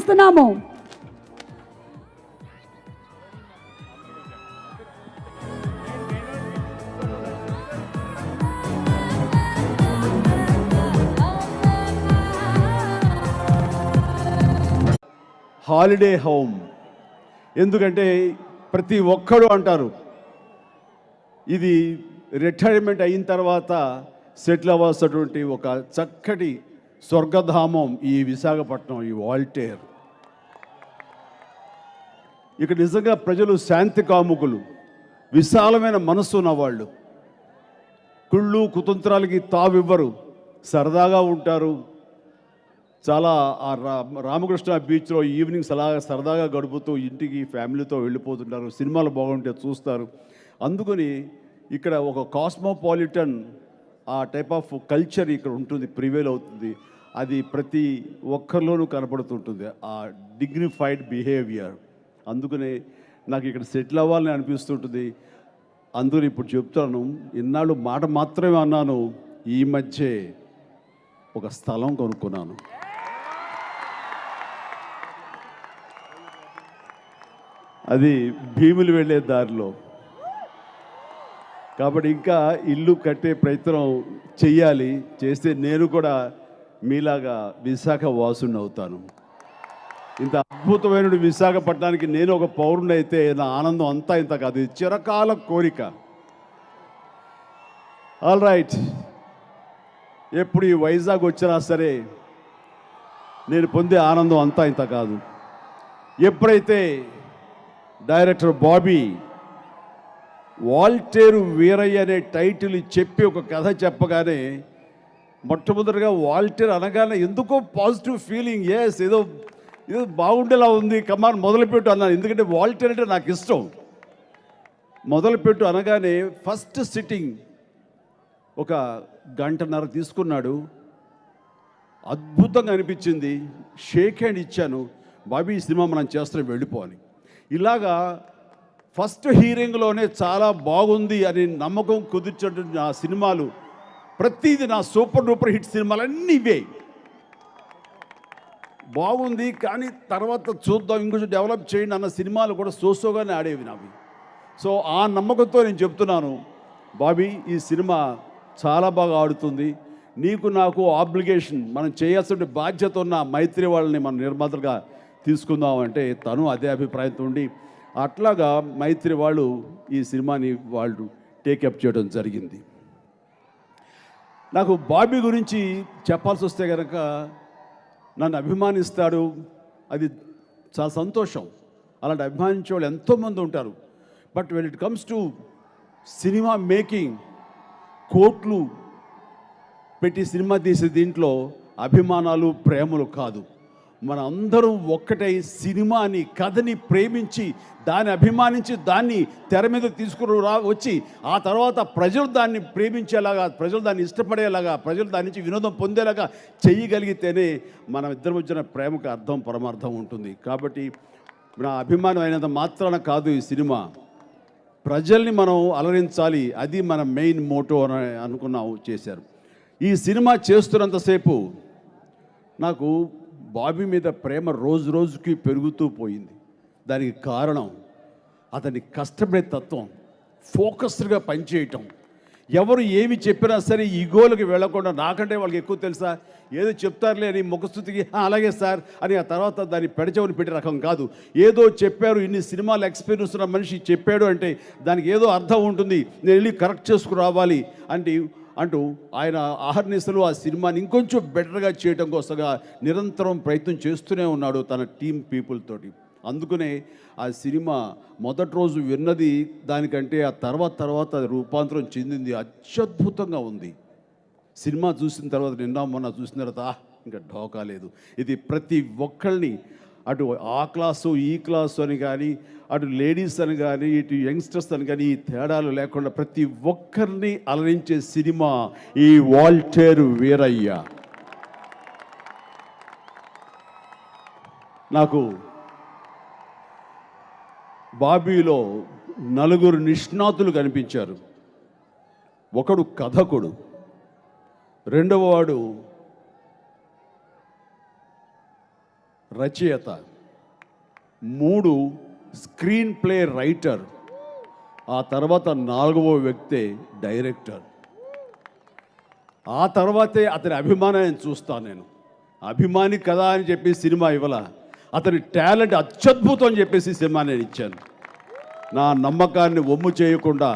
ఇస్తున్నాము. Holiday home. ఎందుకంటే ప్రతి ఒక్కడు అంటారు ఇది రిటైర్మెంట్ అయిన తర్వాత సెటిల్ అవ్వాల్సినటువంటి ఒక చక్కటి స్వర్గధామం ఈ విశాఖపట్నం, ఈ వాల్టేర్. ఇక్కడ నిజంగా ప్రజలు శాంతి కాముకులు, విశాలమైన మనస్సు ఉన్నవాళ్ళు, కుళ్ళు కుతంత్రాలకి తావివ్వరు, సరదాగా ఉంటారు. చాలా రామకృష్ణ బీచ్లో ఈవినింగ్స్ అలా సరదాగా గడుపుతూ ఇంటికి ఫ్యామిలీతో వెళ్ళిపోతుంటారు. సినిమాలు బాగుంటే చూస్తారు. అందుకని ఇక్కడ ఒక కాస్మోపాలిటన్ ఆ టైప్ ఆఫ్ కల్చర్ ఇక్కడ ఉంటుంది, ప్రివేల్ అవుతుంది. అది ప్రతి ఒక్కరిలోనూ కనపడుతుంటుంది, ఆ డిగ్నిఫైడ్ బిహేవియర్. అందుకనే నాకు ఇక్కడ సెటిల్ అవ్వాలని అనిపిస్తుంటుంది. అందుకని ఇప్పుడు చెప్తాను, ఇన్నాళ్ళు మాట మాత్రమే అన్నాను, ఈ మధ్య ఒక స్థలం కొనుక్కున్నాను. అది భీములు వెళ్ళే దారిలో. కాబట్టి ఇంకా ఇల్లు కట్టే ప్రయత్నం చెయ్యాలి. చేస్తే నేను కూడా మీలాగా విశాఖ వాసుని అవుతాను. ఇంత అద్భుతమైన విశాఖపట్నానికి నేను ఒక పౌరుని అయితే నా ఆనందం అంతా ఇంత కాదు, ఇది చిరకాల కోరిక. ఆల్ రైట్, ఎప్పుడు ఈ వైజాగ్ వచ్చినా సరే నేను పొందే ఆనందం అంతా ఇంత కాదు. ఎప్పుడైతే డైరెక్టర్ బాబీ వాల్టేరు వీరయ్య అనే టైటిల్ చెప్పి ఒక కథ చెప్పగానే మొట్టమొదటిగా వాల్టేర్ అనగానే ఎందుకో పాజిటివ్ ఫీలింగ్, ఏదో బాగుండేలా ఉంది, కమాన్ మొదలుపెట్టు అన్నాను. ఎందుకంటే వాల్టేర్ అంటే నాకు ఇష్టం. మొదలుపెట్టు అనగానే ఫస్ట్ సిట్టింగ్ ఒక గంటన్నర తీసుకున్నాడు. అద్భుతంగా అనిపించింది. షేక్ హ్యాండ్ ఇచ్చాను, బాబీ ఈ సినిమా మనం చేస్తున్నాం వెళ్ళిపోని. ఇలాగా ఫస్ట్ హీరింగ్లోనే చాలా బాగుంది అని నమ్మకం కుదిర్చేటువంటి నా సినిమాలు ప్రతిదీ, నా సూపర్ డూపర్ హిట్ సినిమాలన్నీ ఇవే. బాగుంది కానీ తర్వాత చూద్దాం, ఇంకొంచెం డెవలప్ చేయండి అన్న సినిమాలు కూడా సోసోగానే ఆడేవి నావి. సో ఆ నమ్మకంతో నేను చెప్తున్నాను, బాబీ ఈ సినిమా చాలా బాగా ఆడుతుంది. నీకు నాకు ఆబ్లిగేషన్, మనం చేయాల్సిన బాధ్యత ఉన్న మైత్రి వాళ్ళని మనం నిర్మాతలుగా తీసుకుందామంటే తను అదే అభిప్రాయంతో ఉండి అట్లాగా మైత్రి వాళ్ళు ఈ సినిమాని వాళ్ళు టేకప్ చేయడం జరిగింది. నాకు బాబీ గురించి చెప్పాల్సి వస్తే కనుక నన్ను అభిమానిస్తాడు, అది చాలా సంతోషం. అలాంటి అభిమానించే వాళ్ళు ఎంతోమంది ఉంటారు. But when it comes to cinema making, కోట్లు పెట్టి సినిమా తీసే దీంట్లో అభిమానాలు ప్రేమలు కాదు. మన అందరం ఒక్కటై సినిమాని కథని ప్రేమించి దాన్ని అభిమానించి దాన్ని తెర మీద తీసుకుని వచ్చి ఆ తర్వాత ప్రజలు దాన్ని ప్రేమించేలాగా, ప్రజలు దాన్ని ఇష్టపడేలాగా, ప్రజలు దాని నుంచి వినోదం పొందేలాగా చేయగలిగితేనే మన ఇద్దరి మధ్యన ప్రేమకు అర్థం పరమార్థం ఉంటుంది. కాబట్టి నా అభిమానం అయినంత మాత్రాన కాదు ఈ సినిమా, ప్రజల్ని మనం అలరించాలి, అది మన మెయిన్ మోటో అని అనుకున్నాము, చేశారు. ఈ సినిమా చేస్తున్నంతసేపు నాకు బాబీ మీద ప్రేమ రోజు రోజుకి పెరుగుతూ పోయింది. దానికి కారణం అతని కష్టపడే తత్వం, ఫోకస్డ్గా పనిచేయటం. ఎవరు ఏమి చెప్పినా సరే ఈగోలకు వెళ్లకుండా, నాకంటే వాళ్ళకి ఎక్కువ తెలుసా, ఏదో చెప్తారులే అని ముఖస్థుతికి అలాగే సార్ అని ఆ తర్వాత దాన్ని పెడచవని పెట్టే రకం కాదు. ఏదో చెప్పారు, ఇన్ని సినిమాలు ఎక్స్పీరియన్స్ ఉన్న మనిషి చెప్పాడు అంటే దానికి ఏదో అర్థం ఉంటుంది, నేను వెళ్ళి కరెక్ట్ చేసుకురావాలి అంటూ ఆయన ఆహర్నిశలు ఆ సినిమాని ఇంకొంచెం బెటర్గా చేయడం కోసంగా నిరంతరం ప్రయత్నం చేస్తూనే ఉన్నాడు తన టీం పీపుల్ తోటి. అందుకనే ఆ సినిమా మొదటి రోజు విన్నది దానికంటే ఆ తర్వాత రూపాంతరం చెందింది, అత్యద్భుతంగా ఉంది. సినిమా చూసిన తర్వాత మొన్న చూసిన తర్వాత ఇంకా ఢోకా లేదు. ఇది ప్రతి ఒక్కళ్ళని, అటు ఆ క్లాసు ఈ క్లాసు అని కానీ, అటు లేడీస్ అని కానీ, ఇటు యంగ్స్టర్స్ అని కానీ, ఈ తేడాలు లేకుండా ప్రతి ఒక్కరిని అలరించే సినిమా ఈ వాల్టేరు వీరయ్య. నాకు బాబీలో నలుగురు నిష్ణాతులు కనిపించారు. ఒకడు కథకుడు, రెండవ వాడు రచయిత, 3 స్క్రీన్ ప్లే రైటర్, ఆ తర్వాత 4వ వ్యక్తే డైరెక్టర్. ఆ తర్వాతే అతని అభిమానాన్ని చూస్తాను నేను. అభిమాని కదా అని చెప్పి సినిమా ఇవ్వాల, అతని టాలెంట్ అత్యద్భుతం అని చెప్పేసి సినిమా నేను ఇచ్చాను. నా నమ్మకాన్ని వమ్ము చేయకుండా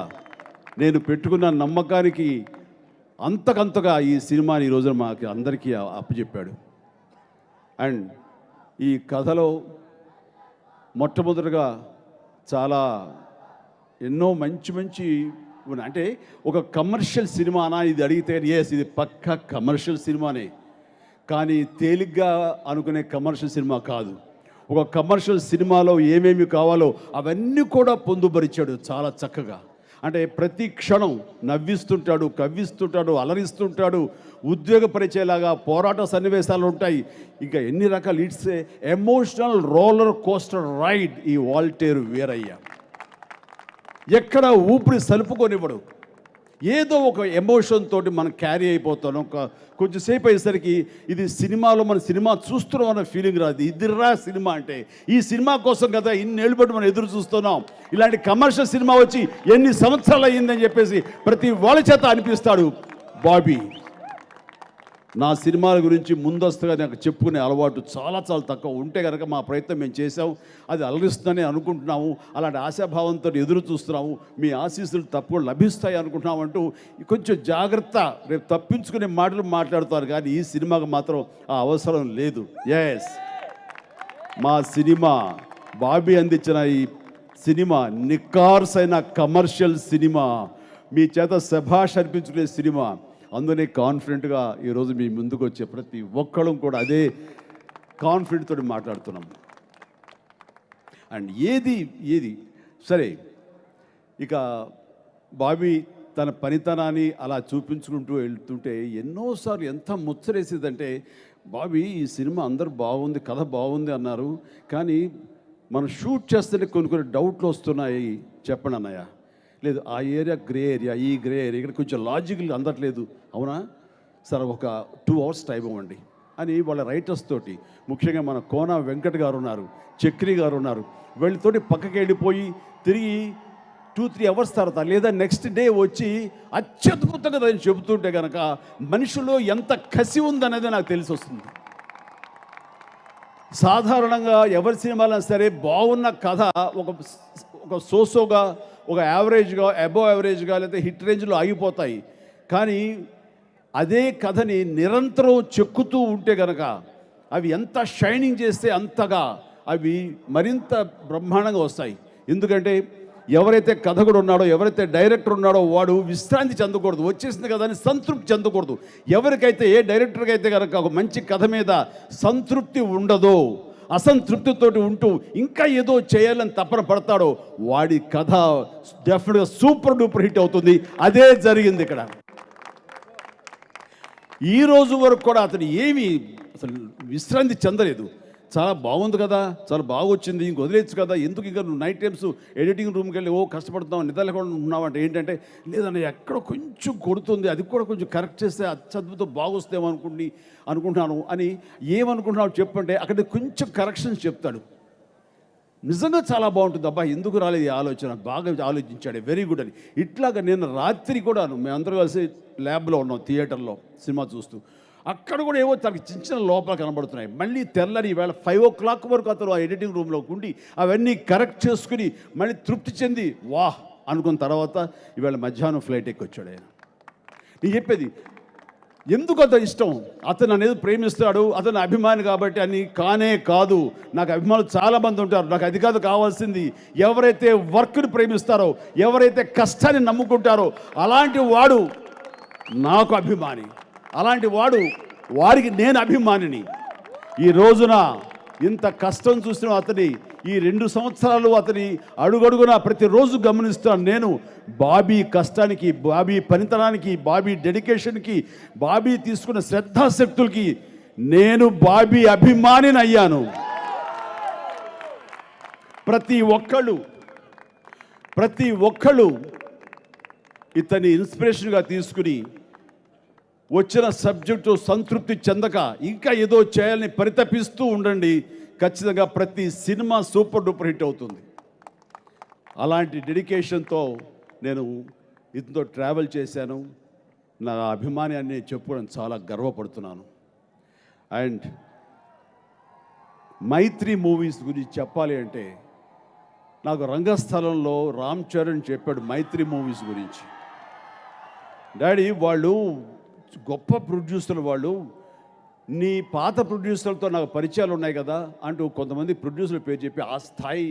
నేను పెట్టుకున్న నమ్మకానికి అంతకంతగా ఈ సినిమాని ఈరోజున మాకు అందరికీ అప్పచెప్పాడు. అండ్ ఈ కథలో మొట్టమొదటిగా చాలా ఎన్నో మంచి మంచి అంటే ఒక కమర్షియల్ సినిమానా ఇది అడిగితే ఎస్ ఇది పక్కా కమర్షియల్ సినిమానే, కానీ తేలిగ్గా అనుకునే కమర్షియల్ సినిమా కాదు. ఒక కమర్షియల్ సినిమాలో ఏమేమి కావాలో అవన్నీ కూడా పొందుపరిచాడు చాలా చక్కగా. అంటే ప్రతి క్షణం నవ్విస్తుంటాడు, కవ్విస్తుంటాడు, అలరిస్తుంటాడు, ఉద్వేగపరిచేలాగా పోరాట సన్నివేశాలు ఉంటాయి. ఇంకా ఎన్ని రకాల it's emotional roller coaster ride ఈ వాల్టేరు వీరయ్య. ఎక్కడ ఊపిరి సలుపుకొనివ్వడు. ఏదో ఒక ఎమోషన్ తోటి మనం క్యారీ అయిపోతాం. కొంచెంసేపు అయ్యేసరికి ఇది సినిమాలో మన సినిమా చూస్తున్నాం అన్న ఫీలింగ్ రాదు. ఇదిరా సినిమా అంటే, ఈ సినిమా కోసం కదా ఇన్నేళ్ళు బట్టి మనం ఎదురు చూస్తున్నాం. ఇలాంటి కమర్షియల్ సినిమా వచ్చి ఎన్ని సంవత్సరాలు అయ్యిందని చెప్పేసి ప్రతి వాళ్ళ చేత అనిపిస్తాడు బాబీ. నా సినిమాల గురించి ముందస్తుగా నాకు చెప్పుకునే అలవాటు చాలా చాలా తక్కువ. ఉంటే కనుక మా ప్రయత్నం మేము చేసాము, అది అలరిస్తుందని అనుకుంటున్నాము, అలాంటి ఆశాభావంతో ఎదురు చూస్తున్నాము, మీ ఆశీస్సులు తప్పకుండా లభిస్తాయి అనుకుంటున్నాము అంటూ కొంచెం జాగ్రత్త, రేపు తప్పించుకునే మాటలు మాట్లాడుతారు, కానీ ఈ సినిమాకు మాత్రం ఆ అవసరం లేదు. ఎస్, మా సినిమా బాబీ అందించిన ఈ సినిమా నికార్సైన కమర్షియల్ సినిమా, మీ చేత శభాష్ అనిపించుకునే సినిమా. అందునే కాన్ఫిడెంట్గా ఈరోజు మీ ముందుకు వచ్చే ప్రతి ఒక్కళ్ళం కూడా అదే కాన్ఫిడెంట్ తోటి మాట్లాడుతున్నాం. అండ్ ఏది సరే, ఇక బాబీ తన పనితనాన్ని అలా చూపించుకుంటూ వెళ్తుంటే ఎన్నోసార్లు ఎంత ముచ్చరేసేదంటే, బాబీ ఈ సినిమా అందరూ బాగుంది, కథ బాగుంది అన్నారు, కానీ మనం షూట్ చేస్తుంటే కొన్ని డౌట్లు వస్తున్నాయి, చెప్పండి అన్నయ్య. లేదు, ఆ ఏరియా గ్రే ఏరియా, ఈ గ్రే ఏరియా ఇక్కడ కొంచెం లాజికల్ అందట్లేదు. అవునా సార్, ఒక 2 hours టైం ఇవ్వండి అని వాళ్ళ రైటర్స్ తోటి, ముఖ్యంగా మన కోన వెంకట్ గారు ఉన్నారు, చక్రి గారు ఉన్నారు, వీళ్ళతోటి పక్కకి వెళ్ళిపోయి తిరిగి 2-3 hours తర్వాత లేదా నెక్స్ట్ డే వచ్చి అత్యద్భుతంగా దాన్ని చెబుతుంటే కనుక మనిషిలో ఎంత కసి ఉందనేది నాకు తెలిసి వస్తుంది. సాధారణంగా ఎవరి సినిమాలైనా సరే బాగున్న కథ ఒక సోసోగా, ఒక యావరేజ్గా, అబోవ్ యావరేజ్గా లేదా హిట్ రేంజ్లో ఆగిపోతాయి. కానీ అదే కథని నిరంతరం చెక్కుతూ ఉంటే కనుక అవి ఎంత షైనింగ్ చేస్తే అంతగా అవి మరింత బ్రహ్మాండంగా వస్తాయి. ఎందుకంటే ఎవరైతే కథకుడు ఉన్నాడో, ఎవరైతే డైరెక్టర్ ఉన్నాడో వాడు విశ్రాంతి చెందకూడదు, వచ్చేసింది కదా అని సంతృప్తి చెందకూడదు. ఎవరికైతే, ఏ డైరెక్టర్కి అయితే కనుక ఒక మంచి కథ మీద సంతృప్తి ఉండదో, అసంతృప్తితోటి ఉంటూ ఇంకా ఏదో చేయాలని తపన పడతాడో వాడి కథ డెఫినెట్గా సూపర్ డూపర్ హిట్ అవుతుంది. అదే జరిగింది ఇక్కడ. ఈ రోజు వరకు కూడా అతను ఏమీ అసలు విశ్రాంతి చెందలేదు. చాలా బాగుంది కదా, చాలా బాగా వచ్చింది, ఇంక వదిలేచ్చు కదా, ఎందుకు ఇంకా నువ్వు నైట్ టైమ్స్ ఎడిటింగ్ రూమ్కి వెళ్ళి కష్టపడుతున్నావు, నిద్ర లేకుండా ఉన్నావు అంటే ఏంటంటే, లేదన్న ఎక్కడ కొంచెం కొడుతుంది, అది కూడా కొంచెం కరెక్ట్ చేస్తే అత్యద్భుతం బాగొస్తేమో అనుకుంటున్నాను అని. ఏమనుకుంటున్నావు చెప్పంటే అక్కడ కొంచెం కరెక్షన్స్ చెప్తాడు. నిజంగా చాలా బాగుంటుంది, అబ్బా ఎందుకు రాలేదు ఈ ఆలోచన, బాగా ఆలోచించాడు, వెరీ గుడ్ అని. ఇట్లాగా నేను రాత్రి కూడా మేమందరూ కలిసి ల్యాబ్లో ఉన్నాం, థియేటర్లో సినిమా చూస్తూ, అక్కడ కూడా ఏవో తనకి చిన్న లోపాలు కనబడుతున్నాయి. మళ్ళీ తెల్లని ఈవేళ 5 o'clock వరకు అతను ఆ ఎడిటింగ్ రూమ్లోకి ఉండి అవన్నీ కరెక్ట్ చేసుకుని మళ్ళీ తృప్తి చెంది వాహ్ అనుకున్న తర్వాత ఈవేళ మధ్యాహ్నం ఫ్లైట్ ఎక్కి వచ్చాడు ఆయన. నేను చెప్పేది ఎందుకు అంత ఇష్టం, అతను అనేది ప్రేమిస్తాడు, అతను అభిమాని కాబట్టి అని కానే కాదు. నాకు అభిమానులు చాలామంది ఉంటారు, నాకు అది కాదు కావాల్సింది. ఎవరైతే వర్క్ని ప్రేమిస్తారో, ఎవరైతే కష్టాన్ని నమ్ముకుంటారో అలాంటి వాడు నాకు అభిమాని, అలాంటి వారికి నేను అభిమానిని. ఈ రోజున ఇంత కష్టం చూసిన అతని ఈ 2 సంవత్సరాలు అతని అడుగడుగున ప్రతిరోజు గమనిస్తాను నేను. బాబీ కష్టానికి, బాబీ పనితనానికి, బాబీ డెడికేషన్కి, బాబీ తీసుకున్న శ్రద్ధాశక్తులకి నేను బాబీ అభిమానిని అయ్యాను. ప్రతి ఒక్కళ్ళు ఇతని ఇన్స్పిరేషన్గా తీసుకుని వచ్చిన సబ్జెక్టు సంతృప్తి చెందక ఇంకా ఏదో చేయాలని పరితపిస్తూ ఉండండి. ఖచ్చితంగా ప్రతి సినిమా సూపర్ డూపర్ హిట్ అవుతుంది. అలాంటి డెడికేషన్తో నేను ఇతనితో ట్రావెల్ చేశాను. నా అభిమాని అని చెప్పుకోవడం చాలా గర్వపడుతున్నాను. అండ్ మైత్రి మూవీస్ గురించి చెప్పాలి అంటే నాకు రంగస్థలంలో రామ్ చరణ్ చెప్పాడు మైత్రి మూవీస్ గురించి. డాడీ, వాళ్ళు గొప్ప ప్రొడ్యూసర్లు, వాళ్ళు నీ పాత ప్రొడ్యూసర్లతో నాకు పరిచయాలు ఉన్నాయి కదా అంటూ కొంతమంది ప్రొడ్యూసర్ల పేరు చెప్పి, ఆ స్థాయి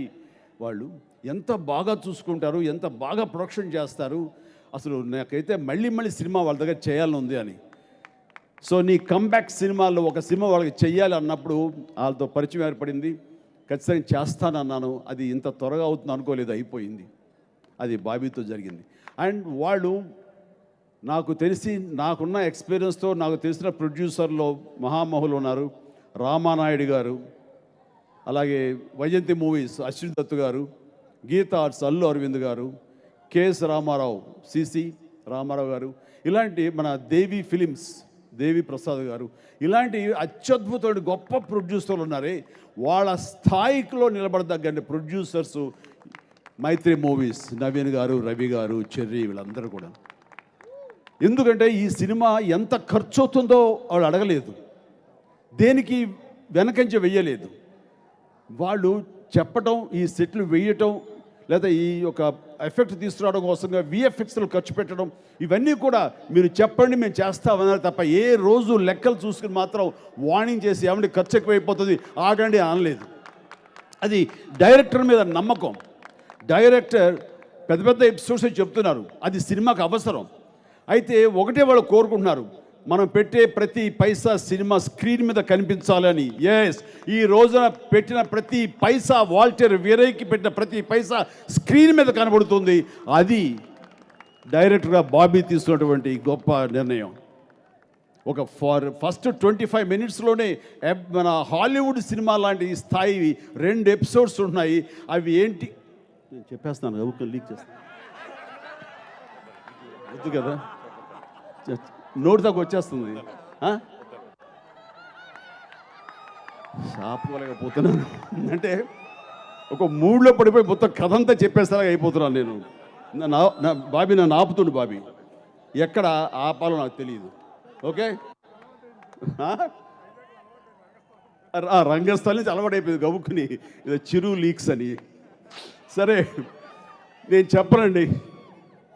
వాళ్ళు ఎంత బాగా చూసుకుంటారు, ఎంత బాగా ప్రొడక్షన్ చేస్తారు, అసలు నాకైతే మళ్ళీ సినిమా వాళ్ళ దగ్గర చేయాలని ఉంది అని. సో నీ కమ్బ్యాక్ సినిమాల్లో ఒక సినిమా వాళ్ళకి చెయ్యాలి అన్నప్పుడు వాళ్ళతో పరిచయం ఏర్పడింది. ఖచ్చితంగా చేస్తానన్నాను. అది ఇంత త్వరగా అవుతుంది అనుకోలేదు, అయిపోయింది. అది బాబీతో జరిగింది. అండ్ వాళ్ళు నాకు తెలిసి, నాకున్న ఎక్స్పీరియన్స్తో నాకు తెలిసిన ప్రొడ్యూసర్లో మహామహులు ఉన్నారు. రామానాయుడు గారు, అలాగే వైజయంతి మూవీస్ అశ్విన్ దత్ గారు, గీతా ఆర్ట్స్ అల్లు అరవింద్ గారు, కేఎస్ రామారావు, సిసి రామారావు గారు, ఇలాంటి మన దేవి ఫిలిమ్స్ దేవి ప్రసాద్ గారు, ఇలాంటి అత్యద్భుతమైన గొప్ప ప్రొడ్యూసర్లు ఉన్నారే. వాళ్ళ స్థాయిలో నిలబడదగ్గండి ప్రొడ్యూసర్స్ మైత్రి మూవీస్, నవీన్ గారు, రవి గారు, చెర్రీ, వీళ్ళందరూ కూడా. ఎందుకంటే ఈ సినిమా ఎంత ఖర్చు అవుతుందో వాళ్ళు అడగలేదు, దేనికి వెనకంచి వెయ్యలేదు. వాళ్ళు చెప్పటం, ఈ సెట్లు వేయటం, లేదా ఈ యొక్క ఎఫెక్ట్ తీసుకురావడం కోసంగా విఎఫ్ఎక్స్లు ఖర్చు పెట్టడం, ఇవన్నీ కూడా మీరు చెప్పండి మేము చేస్తామన్నారు తప్ప ఏ రోజు లెక్కలు చూసుకుని మాత్రం వార్నింగ్ చేసి ఏమంటే ఖర్చు ఎక్కువైపోతుంది ఆగండి అనలేదు. అది డైరెక్టర్ మీద నమ్మకం. డైరెక్టర్ పెద్ద పెద్ద ఎపిసోడ్స్ చెప్తున్నారు, అది సినిమాకి అవసరం. అయితే ఒకటే వాళ్ళు కోరుకుంటున్నారు, మనం పెట్టే ప్రతి పైసా సినిమా స్క్రీన్ మీద కనిపించాలని. ఎస్, ఈ రోజున పెట్టిన ప్రతి పైసా, వాల్టర్ వీరయ్యకి పెట్టిన ప్రతి పైసా స్క్రీన్ మీద కనబడుతుంది. అది డైరెక్టర్గా బాబీ తీసుకున్నటువంటి గొప్ప నిర్ణయం. ఒక ఫస్ట్ 25 మినిట్స్లోనే మన హాలీవుడ్ సినిమా లాంటి స్థాయి 2 ఎపిసోడ్స్ ఉన్నాయి. అవి ఏంటి నేను చెప్పేస్తాను, ఊరికే లీక్ చేస్తాను వద్దు కదా, నోటి దాకా వచ్చేస్తుంది. ఆపుకోలేకపోతున్నాను, అంటే ఒక మూడ్లో పడిపోయి మొత్తం కథ అంతా చెప్పేస్తారా అయిపోతున్నాను నేను. బాబీ నన్ను ఆపుతుండు, బాబీ ఎక్కడ ఆపాలో నాకు తెలియదు. ఓకే, రంగస్థలం నుంచి అలవాటైపోయింది గబుక్కుని, ఇది చిరు లీక్స్ అని. సరే, నేను చెప్పనండి,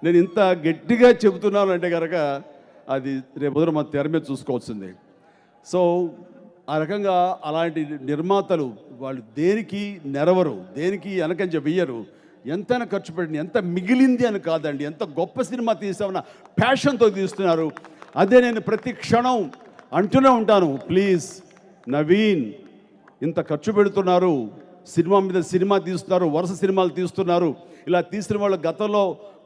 నేను ఇంత గట్టిగా చెబుతున్నాను అంటే కనుక అది రేపు మన తెర మీద చూసుకోవాల్సిందే. సో ఆ రకంగా అలాంటి నిర్మాతలు వాళ్ళు దేనికి నెరవరు, దేనికి వెనకంజ వెయ్యరు. ఎంతైనా ఖర్చు పెట్టింది, ఎంత మిగిలింది అని కాదండి, ఎంత గొప్ప సినిమా తీసామన్న ప్యాషన్తో తీస్తున్నారు. అదే నేను ప్రతి క్షణం అంటూనే ఉంటాను, ప్లీజ్ నవీన్, ఇంత ఖర్చు పెడుతున్నారు, సినిమా మీద సినిమా తీస్తున్నారు, వరుస సినిమాలు తీస్తున్నారు. ఇలా తీసిన వాళ్ళు గతంలో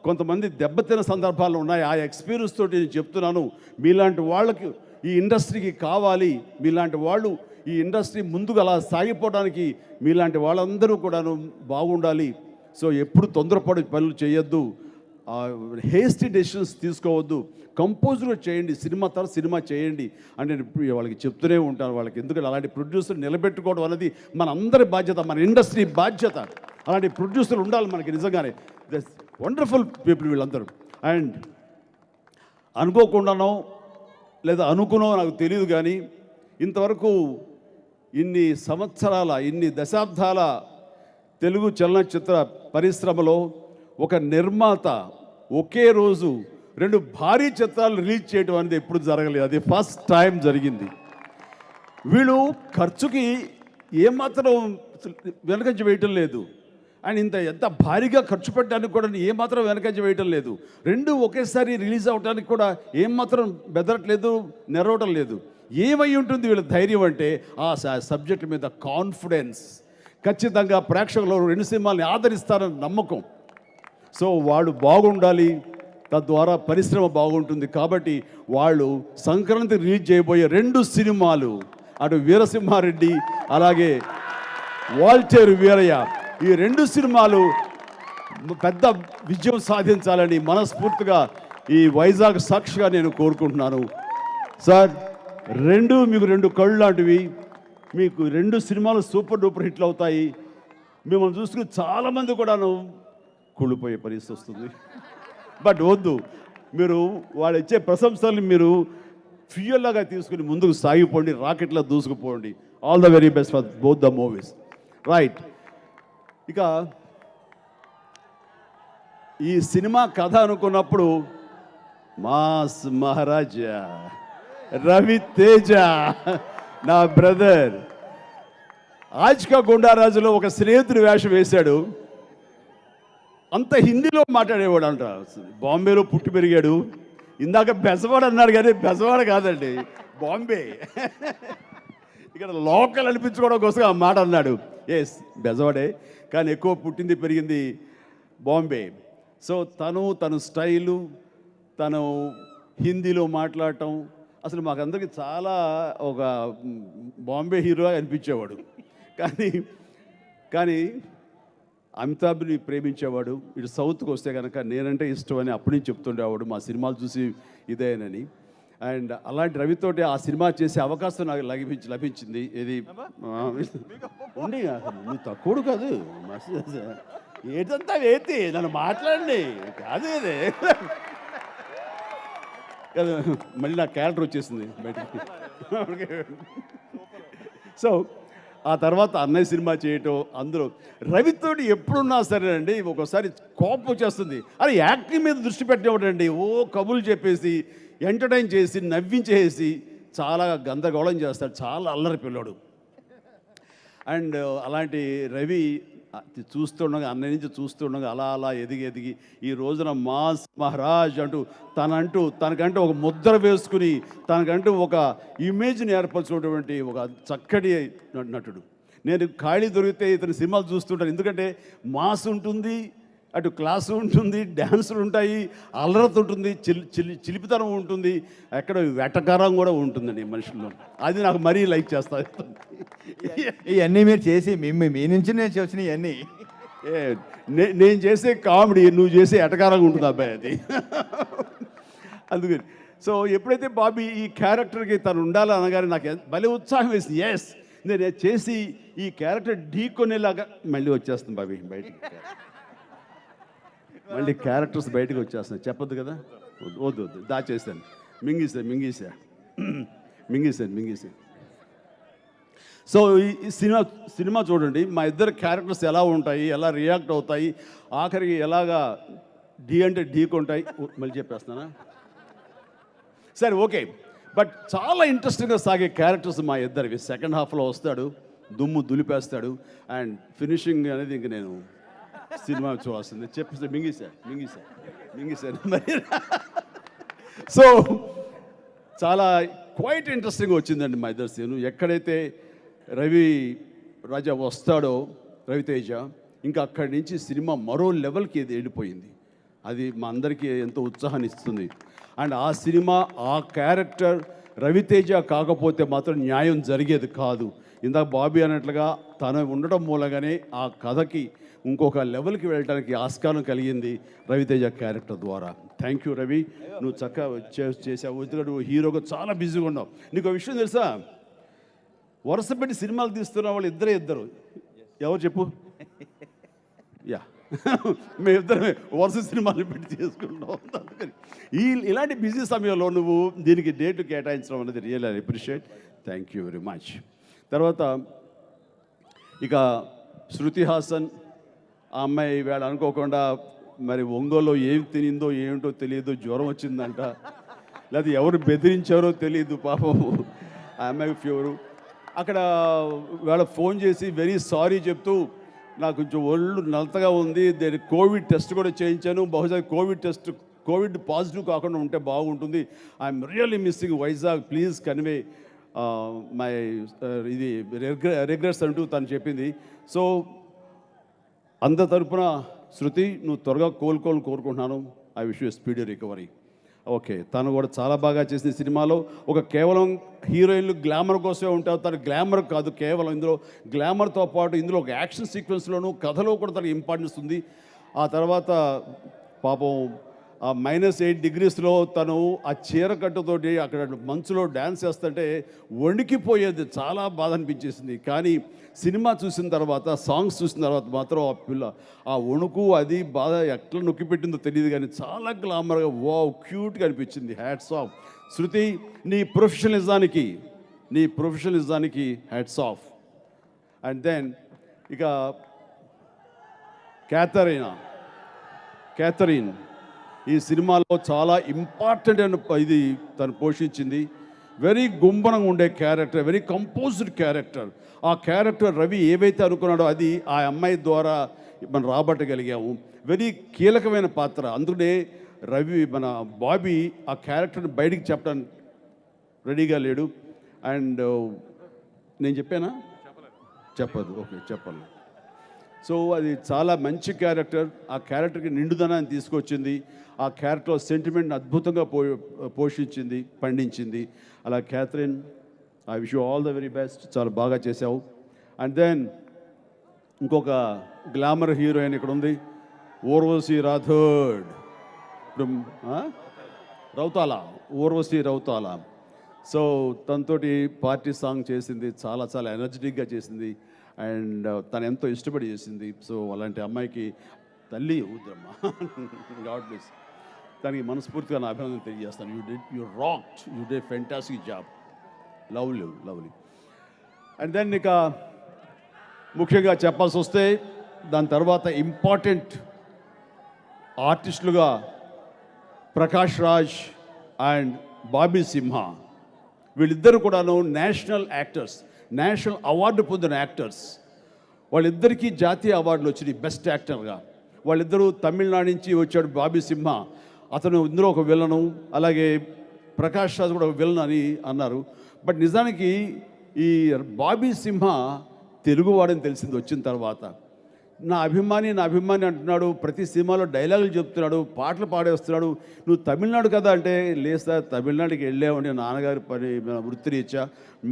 కొంతమంది దెబ్బతిన సందర్భాలు ఉన్నాయి. ఆ ఎక్స్పీరియన్స్ తోటి నేను చెప్తున్నాను, మీలాంటి వాళ్ళకి ఈ ఇండస్ట్రీకి కావాలి, మీలాంటి వాళ్ళు ఈ ఇండస్ట్రీ ముందుకు అలా సాగిపోవడానికి మీలాంటి వాళ్ళందరూ కూడాను బాగుండాలి. సో ఎప్పుడు తొందరపడి పనులు చేయొద్దు, హేస్టీ డెసిషన్స్ తీసుకోవద్దు, కంపోజ్గా చేయండి, సినిమా తర్వాత సినిమా చేయండి అని నేను వాళ్ళకి చెప్తూనే ఉంటాను. వాళ్ళకి ఎందుకంటే అలాంటి ప్రొడ్యూసర్ నిలబెట్టుకోవడం అనేది మన అందరి బాధ్యత, మన ఇండస్ట్రీ బాధ్యత. అలాంటి ప్రొడ్యూసర్లు ఉండాలి మనకి నిజంగానే. వండర్ఫుల్ పీపుల్ వీళ్ళందరూ. అండ్ అనుకోకుండానో లేదా అనుకునో నాకు తెలియదు, కానీ ఇంతవరకు ఇన్ని సంవత్సరాల, ఇన్ని దశాబ్దాల తెలుగు చలనచిత్ర పరిశ్రమలో ఒక నిర్మాత ఒకే రోజు 2 భారీ చిత్రాలు రిలీజ్ చేయడం అనేది ఎప్పుడు జరగలేదు. అది ఫస్ట్ టైం జరిగింది. వీళ్ళు ఖర్చుకి ఏమాత్రం వెనకంజ వేయటం లేదు. అండ్ ఎంత భారీగా ఖర్చు పెట్టడానికి కూడా ఏమాత్రం వెనకంజ వేయటం లేదు. 2 ఒకేసారి రిలీజ్ అవడానికి కూడా ఏమాత్రం బెదరట్లేదు, నెరవటం లేదు. ఏమై ఉంటుంది వీళ్ళ ధైర్యం అంటే ఆ సబ్జెక్ట్ మీద కాన్ఫిడెన్స్. ఖచ్చితంగా ప్రేక్షకులు 2 సినిమాల్ని ఆదరిస్తారని నమ్మకం. సో వాళ్ళు బాగుండాలి, తద్వారా పరిశ్రమ బాగుంటుంది. కాబట్టి వాళ్ళు సంక్రాంతి రిలీజ్ చేయబోయే 2 సినిమాలు, అటు వీరసింహారెడ్డి అలాగే వాల్టర్ వీరయ్య, ఈ 2 సినిమాలు పెద్ద విజయం సాధించాలని మనస్ఫూర్తిగా ఈ వైజాగ్ సాక్షిగా నేను కోరుకుంటున్నాను. సార్, మీకు 2 కళ్ళు లాంటివి. మీకు 2 సినిమాలు సూపర్ డూపర్ హిట్లు అవుతాయి. మిమ్మల్ని చూసుకుని చాలామంది కూడాను కూలిపోయే పరిస్థితి వస్తుంది. బట్ వద్దు, మీరు వాళ్ళు ఇచ్చే ప్రశంసల్ని మీరు ఫ్యూయల్ లాగా తీసుకుని ముందుకు సాగిపోండి, రాకెట్లా దూసుకుపోండి. All the very best for both the movies. Right, ఇక ఈ సినిమా కథ అనుకున్నప్పుడు మాస్ మహారాజా రవితేజ, నా బ్రదర్, ఆజ్కా గుండారాజులో ఒక స్నేహితుడి వేషం వేశాడు. అంత హిందీలో మాట్లాడేవాడు అంట. బాంబేలో పుట్టి పెరిగాడు. ఇందాక బెజవాడ అన్నాడు కానీ బెజవాడ కాదండి, బాంబే. ఇక్కడ లోకల్ అనిపించుకోవడం కోసం ఆ మాట అన్నాడు. ఎస్, బెజవాడే, కానీ ఎక్కువ పుట్టింది పెరిగింది బాంబే. సో తను స్టైలు, తను హిందీలో మాట్లాడటం, అసలు మాకందరికి చాలా ఒక బాంబే హీరో అనిపించేవాడు. కానీ అమితాబ్ని ప్రేమించేవాడు. ఇటు సౌత్కి వస్తే కనుక నేనంటే ఇష్టం అని అప్పటి నుంచి చెప్తుండేవాడు, మా సినిమాలు చూసి ఇదేనని. అండ్ అలాంటి రవితోటి ఆ సినిమా చేసే అవకాశం నాకు లభించింది. ఇది ఉండి నువ్వు తక్కువ కాదు, ఏదంతా వేతి నన్ను మాట్లాడండి కాదు ఇది కదా. మళ్ళీ నా క్యారెక్టర్ వచ్చేసింది బయటకి. సో ఆ తర్వాత అన్నయ్య సినిమా చేయటం, అందరూ రవితోటి ఎప్పుడున్నా సరే అండి ఒక్కోసారి కోపం వచ్చేస్తుంది. అది యాక్టింగ్ మీద దృష్టి పెట్టేవాడండి. ఓ కబుర్లు చెప్పేసి ఎంటర్టైన్ చేసి నవ్వించేసి చాలా గందరగోళం చేస్తాడు. చాలా అల్లరి పిల్లాడు. అండ్ అలాంటి రవి చూస్తుండగా, అన్నయ్య నుంచి చూస్తుండగా అలా ఎదిగి ఈ రోజున మాస్ మహారాజ్ అంటూ తనకంటూ ఒక ముద్ర వేసుకుని తనకంటూ ఒక ఇమేజ్ని ఏర్పరచుకున్నటువంటి ఒక చక్కటి నటుడు. నేను ఖాళీ దొరికితే ఇతని సినిమాలు చూస్తుంటాను. ఎందుకంటే మాస్ ఉంటుంది, అటు క్లాసు ఉంటుంది, డ్యాన్సులు ఉంటాయి, అల్లరత ఉంటుంది, చిలిపితనం ఉంటుంది, ఎక్కడ వెటకారం కూడా ఉంటుందండి మనుషుల్లో. అది నాకు మరీ లైక్ చేస్తాను. ఇవన్నీ మీరు చేసి మీ నుంచి నేను వచ్చిన ఇవన్నీ నేను చేసే కామెడీ నువ్వు చేసే ఎటకారంగా ఉంటుంది అబ్బాయి, అది. అందుకని సో ఎప్పుడైతే బాబీ ఈ క్యారెక్టర్కి తను ఉండాలి అనగానే నాకు భలే ఉత్సాహం వేసింది. ఎస్, నేను చేసి ఈ క్యారెక్టర్ ఢీకొనేలాగా మళ్ళీ వచ్చేస్తుంది బాబీ బయటికి. మళ్ళీ క్యారెక్టర్స్ బయటకు వచ్చేస్తున్నాయి, చెప్పొద్దు కదా. వద్దు దాచేస్తాను, మింగేసాను. సో ఈ సినిమా చూడండి, మా ఇద్దరు క్యారెక్టర్స్ ఎలా ఉంటాయి, ఎలా రియాక్ట్ అవుతాయి, ఆఖరికి ఎలాగా ఢీ అంటే ఢీకొంటాయి. మళ్ళీ చెప్పేస్తున్నానా? సరే, ఓకే. బట్ చాలా ఇంట్రెస్టింగ్గా సాగే క్యారెక్టర్స్ మా ఇద్దరివి. సెకండ్ హాఫ్లో వస్తాడు, దుమ్ము దులిపేస్తాడు, అండ్ ఫినిషింగ్ అనేది ఇంక నేను సినిమా చూడాల్సింది. చెప్పేసి మింగిసాను మరి. సో చాలా క్వైట్ ఇంట్రెస్టింగ్గా వచ్చిందండి మా ఇద్దరు సీను. ఎక్కడైతే రవి రాజా వస్తాడో, రవితేజ, ఇంకా అక్కడి నుంచి సినిమా మరో లెవెల్కి ఇది వెళ్ళిపోయింది. అది మా అందరికీ ఎంతో ఉత్సాహాన్ని ఇస్తుంది. అండ్ ఆ సినిమా, ఆ క్యారెక్టర్ రవితేజ కాకపోతే మాత్రం న్యాయం జరిగేది కాదు. ఇందాక బాబీ అన్నట్లుగా తను ఉండటం మూలంగానే ఆ కథకి ఇంకొక లెవెల్కి వెళ్ళడానికి ఆస్కారం కలిగింది రవితేజ క్యారెక్టర్ ద్వారా. థ్యాంక్ యూ రవి, నువ్వు చక్కగా చేసావు. ఎందుకంటే నువ్వు హీరోగా చాలా బిజీగా ఉన్నావు. నీకు ఒక విషయం తెలుసా, వరుస పెట్టి సినిమాలు తీస్తున్న వాళ్ళు ఇద్దరు ఎవరు చెప్పు? యా, మేమిద్దరమే వరుస సినిమాలు పెట్టి చేసుకుంటాం. అందుకని ఇలాంటి బిజీ సమయంలో నువ్వు దీనికి డేట్ కేటాయించడం అనేది real I appreciate. Thank you very much. తర్వాత ఇక శృతి హాసన్, ఆ అమ్మాయి వేళ అనుకోకుండా మరి ఒంగోలులో ఏం తినిందో ఏమిటో తెలియదు, జ్వరం వచ్చిందంట, లేదా ఎవరు బెదిరించారో తెలియదు పాపం. ఆ అమ్మాయి ఫీవరు. అక్కడ వేళ ఫోన్ చేసి వెరీ సారీ చెప్తూ, నాకు కొంచెం ఒళ్ళు నలతగా ఉంది, దానికి కోవిడ్ టెస్ట్ కూడా చేయించాను, బహుశా కోవిడ్ పాజిటివ్ కాకుండా ఉంటే బాగుంటుంది, I'm really missing Vizag, please convey my ఇది రిగ్రెట్స్ అంటూ తను చెప్పింది. సో అందరి తరపున శృతి, నువ్వు త్వరగా కోరుకుంటున్నాను. I wish you speedy recovery. Okay, తను కూడా చాలా బాగా చేసిన సినిమాలో ఒక కేవలం హీరోయిన్లు గ్లామర్ కోసమే ఉంటారు, తను గ్లామర్ కాదు, కేవలం ఇందులో గ్లామర్తో పాటు ఇందులో ఒక యాక్షన్ సీక్వెన్స్లోనూ కథలో కూడా తనకి ఇంపార్టెన్స్ ఉంది. ఆ తర్వాత పాపం ఆ -8 degreesలో తను ఆ చీర కట్టుతోటి అక్కడ మంచులో డ్యాన్స్ చేస్తుంటే వణికిపోయేది, చాలా బాధ అనిపించేసింది. కానీ సినిమా చూసిన తర్వాత, సాంగ్స్ చూసిన తర్వాత మాత్రం ఆ పిల్ల ఆ వణుకు అది బాధ ఎట్లా నొక్కిపెట్టిందో తెలియదు, కానీ చాలా గ్లామర్గా వావ్ క్యూట్గా అనిపించింది. హ్యాట్స్ ఆఫ్ శృతి, నీ ప్రొఫెషనలిజానికి హ్యాట్స్ ఆఫ్. అండ్ దెన్ ఇక క్యాథరిన్ ఈ సినిమాలో చాలా ఇంపార్టెంట్ అయిన ఇది తను పోషించింది. వెరీ గుంభనంగా ఉండే క్యారెక్టర్, వెరీ కంపోజ్డ్ క్యారెక్టర్. ఆ క్యారెక్టర్ రవి ఏవైతే అనుకున్నాడో అది ఆ అమ్మాయి ద్వారా మనం రాబట్టగలిగాము. వెరీ కీలకమైన పాత్ర. అందుకనే మన బాబీ ఆ క్యారెక్టర్ని బయటికి చెప్పడానికి రెడీగా లేడు. అండ్ నేను చెప్పానా? చెప్పదు. ఓకే, చెప్పాలి. సో అది చాలా మంచి క్యారెక్టర్. ఆ క్యారెక్టర్కి నిండుదనాన్ని తీసుకొచ్చింది. ఆ క్యారెక్టర్ సెంటిమెంట్ని అద్భుతంగా పోషించింది, పండించింది. అలా Catherine, I wish you all the very best. చాలా బాగా చేసావు. అండ్ దెన్ ఇంకొక గ్లామర్ హీరోయిన్ ఇక్కడ ఉంది, ఊర్వశి రాథోడ్. ఊర్వశి రౌతాల. సో తనతోటి పార్టీ సాంగ్ చేసింది, చాలా చాలా ఎనర్జెటిక్గా చేసింది. అండ్ తను ఎంతో ఇష్టపడి చేసింది. సో అలాంటి అమ్మాయికి తల్లి ఊద్రమ్మా, గాడ్ బ్లెస్. దానికి మనస్ఫూర్తిగా నా అభినందన తెలియజేస్తాను. You did fantastic job. Lovely. And then ఇక ముఖ్యంగా చెప్పాల్సి వస్తే దాని తర్వాత ఇంపార్టెంట్ ఆర్టిస్టులుగా ప్రకాష్ రాజ్ అండ్ బాబీ సింహ, వీళ్ళిద్దరు కూడాను నేషనల్ అవార్డు పొందిన యాక్టర్స్. వాళ్ళిద్దరికీ జాతీయ అవార్డులు వచ్చినాయి బెస్ట్ యాక్టర్గా. వాళ్ళిద్దరూ తమిళనాడు నుంచి వచ్చాడు బాబీ సింహ, అతను ఇందులో ఒక విలను, అలాగే ప్రకాష్ రాజ్ కూడా ఒక విలన్ అని అన్నారు. బట్ నిజానికి ఈ బాబీ సింహ తెలుగువాడని తెలిసింది వచ్చిన తర్వాత. నా అభిమాని అంటున్నాడు, ప్రతి సినిమాలో డైలాగులు చెప్తున్నాడు, పాటలు పాడేస్తున్నాడు. నువ్వు తమిళనాడు కదా అంటే, లేదు సార్ తమిళనాడుకి వెళ్ళామని నాన్నగారి పని వృత్తిరీత్యా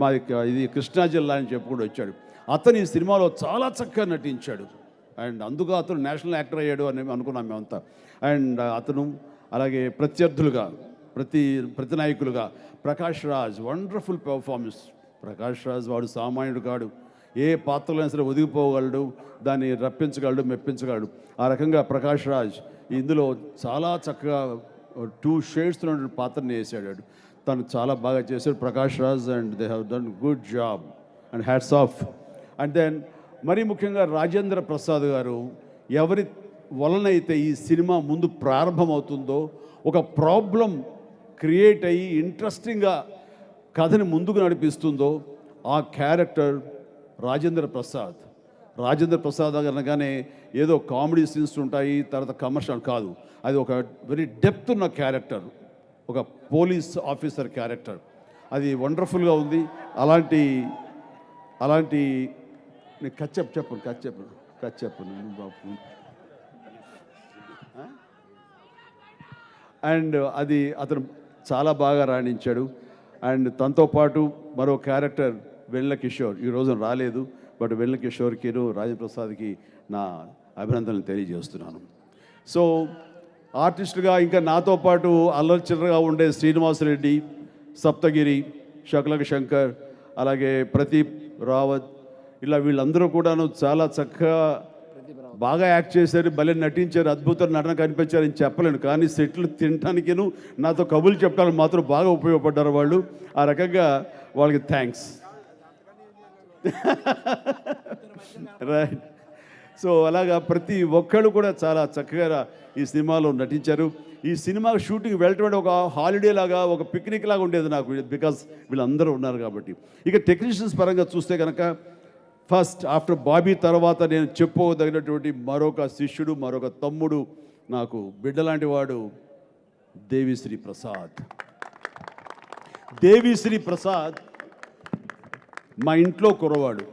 మాది ఇది కృష్ణా జిల్లా అని చెప్పుకుంటూ వచ్చాడు. అతను ఈ సినిమాలో చాలా చక్కగా నటించాడు. అండ్ అందుకు అతను నేషనల్ యాక్టర్ అయ్యాడు అని అనుకున్నాం మేమంతా. అండ్ అతను అలాగే ప్రత్యర్థులుగా ప్రతినాయకులుగా ప్రకాష్ రాజ్, వండర్ఫుల్ పెర్ఫార్మెన్స్. ప్రకాష్ రాజ్ వాడు సామాన్యుడు కాడు, ఏ పాత్రలో సరే ఒదిగిపోగలడు, దాన్ని రప్పించగలడు, మెప్పించగలడు. ఆ రకంగా ప్రకాష్ రాజ్ ఇందులో చాలా చక్కగా 2 షేడ్స్ ఉన్న పాత్రని వేసాడు. తను చాలా బాగా చేశాడు Prakash Raj. And they have done good job and hats off. And then మరీ ముఖ్యంగా రాజేంద్ర ప్రసాద్ గారు, ఎవరి వలనైతే ఈ సినిమా ముందు ప్రారంభమవుతుందో, ఒక ప్రాబ్లం క్రియేట్ అయ్యి ఇంట్రెస్టింగ్గా కథని ముందుకు నడిపిస్తుందో ఆ క్యారెక్టర్ రాజేంద్ర ప్రసాద్ అనగానే ఏదో కామెడీ సీన్స్ ఉంటాయి, తర్వాత కమర్షియల్ కాదు. అది ఒక వెరీ డెప్త్ ఉన్న క్యారెక్టర్, ఒక పోలీస్ ఆఫీసర్ క్యారెక్టర్. అది వండర్ఫుల్గా ఉంది. అలాంటి నేను చెప్పను బాబు. అండ్ అది అతను చాలా బాగా రాణించాడు. అండ్ తనతో పాటు మరో క్యారెక్టర్ వెన్నెల కిషోర్ ఈ రోజున రాలేదు. బట్ వెన్నెల కిషోర్కి, రాజేంద్ర ప్రసాద్కి నా అభినందనలు తెలియజేస్తున్నాను. సో ఆర్టిస్టుగా ఇంకా నాతో పాటు అల్లరి చిల్లరగా ఉండే శ్రీనివాసరెడ్డి, సప్తగిరి, శకులక శంకర్, అలాగే ప్రదీప్ రావత్, ఇలా వీళ్ళందరూ కూడాను చాలా చక్కగా బాగా యాక్ట్ చేశారు, భలే నటించారు, అద్భుత నటన కనిపించారని చెప్పలేను. కానీ సెట్లు తినడానికిను నాతో కబుర్లు చెప్పడానికి మాత్రం బాగా ఉపయోగపడ్డారు వాళ్ళు. ఆ రకంగా వాళ్ళకి థ్యాంక్స్. రైట్. సో అలాగా ప్రతి ఒక్కళ్ళు కూడా చాలా చక్కగా ఈ సినిమాలో నటించారు. ఈ సినిమా షూటింగ్ వెళ్ళటం ఒక హాలిడే లాగా, ఒక పిక్నిక్ లాగా ఉండేది నాకు, బికాస్ వీళ్ళందరూ ఉన్నారు కాబట్టి. ఇక టెక్నీషియన్స్ పరంగా చూస్తే కనుక ఫస్ట్ ఆఫ్టర్ బాబీ తర్వాత నేను చెప్పుకోదగినటువంటి మరొక శిష్యుడు, మరొక తమ్ముడు, నాకు బిడ్డలాంటి వాడు దేవిశ్రీ ప్రసాద్ మా ఇంట్లో కురవాడు.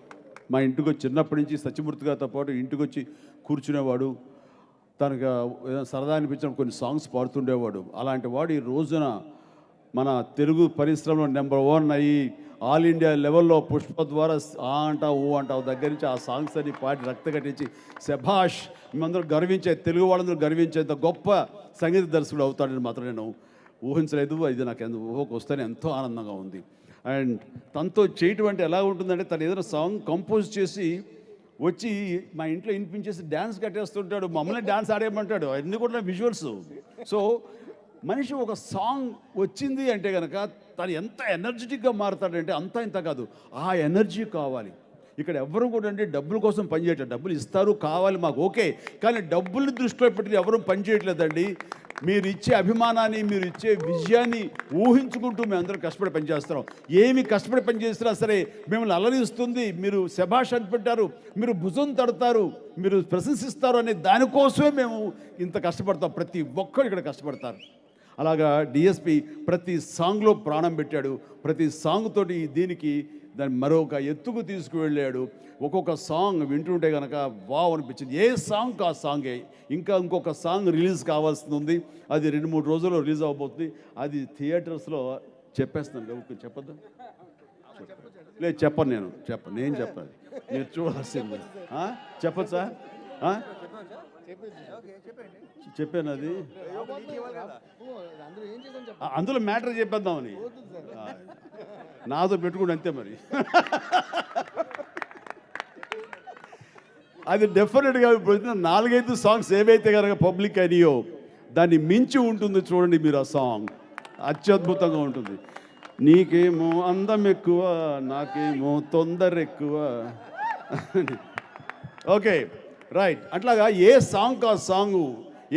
మా ఇంటికి చిన్నప్పటి నుంచి సత్యమూర్తి గారితో పాటు ఇంటికి వచ్చి కూర్చునేవాడు. తనకు సరదా అనిపించిన కొన్ని సాంగ్స్ పాడుతుండేవాడు. అలాంటి వాడు ఈ రోజున మన తెలుగు పరిశ్రమలో నెంబర్ 1 అయ్యి ఆల్ ఇండియా లెవెల్లో పుష్ప ద్వారా ఆ అంటావు ఓ అంటావు దగ్గర నుంచి ఆ సాంగ్స్ అన్ని పాడి రక్త కట్టించి శభాష్ మేమందరూ గర్వించే తెలుగు వాళ్ళందరూ గర్వించేంత గొప్ప సంగీత దర్శకుడు అవుతాడని మాత్రం నేను ఊహించలేదు. ఇది నాకు ఊహకు వస్తేనే ఎంతో ఆనందంగా ఉంది. అండ్ తనతో చేయటం అంటే ఎలా ఉంటుందంటే తను ఏదైనా సాంగ్ కంపోజ్ చేసి వచ్చి మా ఇంట్లో వినిపించేసి డ్యాన్స్ కట్టేస్తుంటాడు, మమ్మల్ని డ్యాన్స్ ఆడేయమంటాడు. అన్నీ కూడా విజువల్స్. సో మనిషి ఒక సాంగ్ వచ్చింది అంటే కనుక తను ఎంత ఎనర్జెటిక్గా మారుతాడంటే అంత ఇంత కాదు, ఆ ఎనర్జీ కావాలి. ఇక్కడ ఎవరు కూడా అంటే డబ్బుల కోసం పనిచేయట్లేదు. డబ్బులు ఇస్తారు కావాలి మాకు ఓకే, కానీ డబ్బుల్ని దృష్టిలో పెట్టి ఎవరు పనిచేయట్లేదండి. మీరు ఇచ్చే అభిమానాన్ని, మీరు ఇచ్చే విజయాన్ని ఊహించుకుంటూ మేము అందరం కష్టపడి పనిచేస్తున్నాం. ఏమి కష్టపడి పనిచేసినా సరే మిమ్మల్ని అలరిస్తుంది, మీరు శభాష్ అనిపెట్టారు, మీరు భుజం తడతారు, మీరు ప్రశంసిస్తారు అనే దానికోసమే మేము ఇంత కష్టపడతాం. ప్రతి ఒక్కరు ఇక్కడ కష్టపడతారు. అలాగా డిఎస్పి ప్రతి సాంగ్లో ప్రాణం పెట్టాడు. ప్రతి సాంగ్ తోటి దీనికి దాన్ని మరొక ఎత్తుకు తీసుకువెళ్ళాడు. ఒక్కొక్క సాంగ్ వింటుంటే కనుక వావ్ అనిపించింది. ఏ సాంగ్ ఆ సాంగే. ఇంకొక సాంగ్ రిలీజ్ కావాల్సి ఉంది. అది 2-3 రోజుల్లో రిలీజ్ అవబోతుంది. అది థియేటర్స్లో చెప్పేస్తాను. చెప్పద్దా? లేదు చెప్పను, నేను చెప్పాలి. మీరు చూడాల్సింది. చెప్పచ్చా? చెప్పాను అది. అందులో మ్యాటర్ చెప్పేద్దామని నాతో పెట్టుకుని అంతే మరి. అది డెఫినెట్గా ఇప్పుడు 4-5 సాంగ్స్ ఏవైతే కనుక పబ్లిక్ అయినాయో దాన్ని మించి ఉంటుంది. చూడండి మీరు, ఆ సాంగ్ అత్యద్భుతంగా ఉంటుంది. నీకేమో అందం ఎక్కువ, నాకేమో తొందర ఎక్కువ. Okay right. అట్లాగా ఏ సాంగ్ ఆ సాంగు,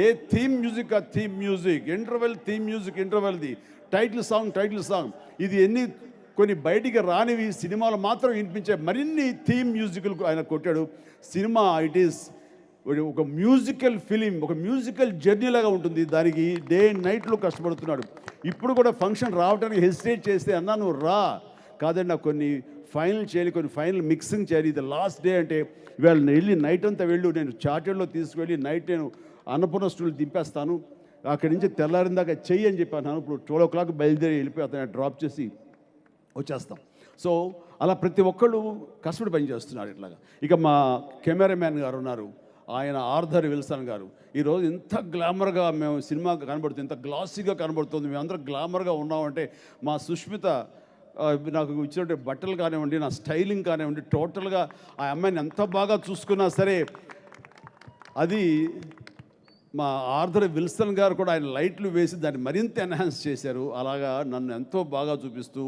ఏ థీమ్ మ్యూజిక్ ఆ theme music, interval theme music ఇంటర్వెల్ది, టైటిల్ సాంగ్. ఇది కొన్ని బయటికి రానివి సినిమాలు మాత్రం వినిపించే మరిన్ని థీమ్ మ్యూజిక్లు ఆయన కొట్టాడు. సినిమా ఇట్ ఈస్ ఒక మ్యూజికల్ ఫిలిం, ఒక మ్యూజికల్ జర్నీ లాగా ఉంటుంది. దానికి డే అండ్ నైట్లో కష్టపడుతున్నాడు. ఇప్పుడు కూడా ఫంక్షన్ రావడానికి హెసిటేట్ చేస్తే అన్నా నువ్వు రా, కాదండి నాకు కొన్ని ఫైనల్ చేయాలి, కొన్ని ఫైనల్ మిక్సింగ్ చేయాలి, ఇది లాస్ట్ డే అంటే ఇవాళ వెళ్ళి నైట్ అంతా నేను చార్టర్లో తీసుకువెళ్ళి నైట్ నేను అన్నపూర్ణ స్టూడియో దింపేస్తాను, అక్కడి నుంచి తెల్లారిన దాకా చెయ్యి అని చెప్పాను. ఇప్పుడు 12 o'clock బయలుదేరి వెళ్ళిపోయి అతను డ్రాప్ చేసి వచ్చేస్తాం. సో అలా ప్రతి ఒక్కళ్ళు కష్టపడి పనిచేస్తున్నారు ఇట్లాగా. ఇక మా కెమెరామ్యాన్ గారు ఉన్నారు, ఆయన ఆర్థర్ విల్సన్ గారు. ఈరోజు ఇంత గ్లామర్గా మేము సినిమా కనబడుతుంది, ఇంత గ్లాసీగా కనబడుతుంది, మేమందరం గ్లామర్గా ఉన్నామంటే మా సుష్మిత నాకు ఇచ్చినట్టు బట్టలు కానివ్వండి, నా స్టైలింగ్ కానివ్వండి, టోటల్గా ఆ అమ్మాయిని ఎంత బాగా చూసుకున్నా సరే అది మా ఆర్థర్ విల్సన్ గారు కూడా ఆయన లైట్లు వేసి దాన్ని మరింత ఎన్హాన్స్ చేశారు. అలాగా నన్ను ఎంతో బాగా చూపిస్తూ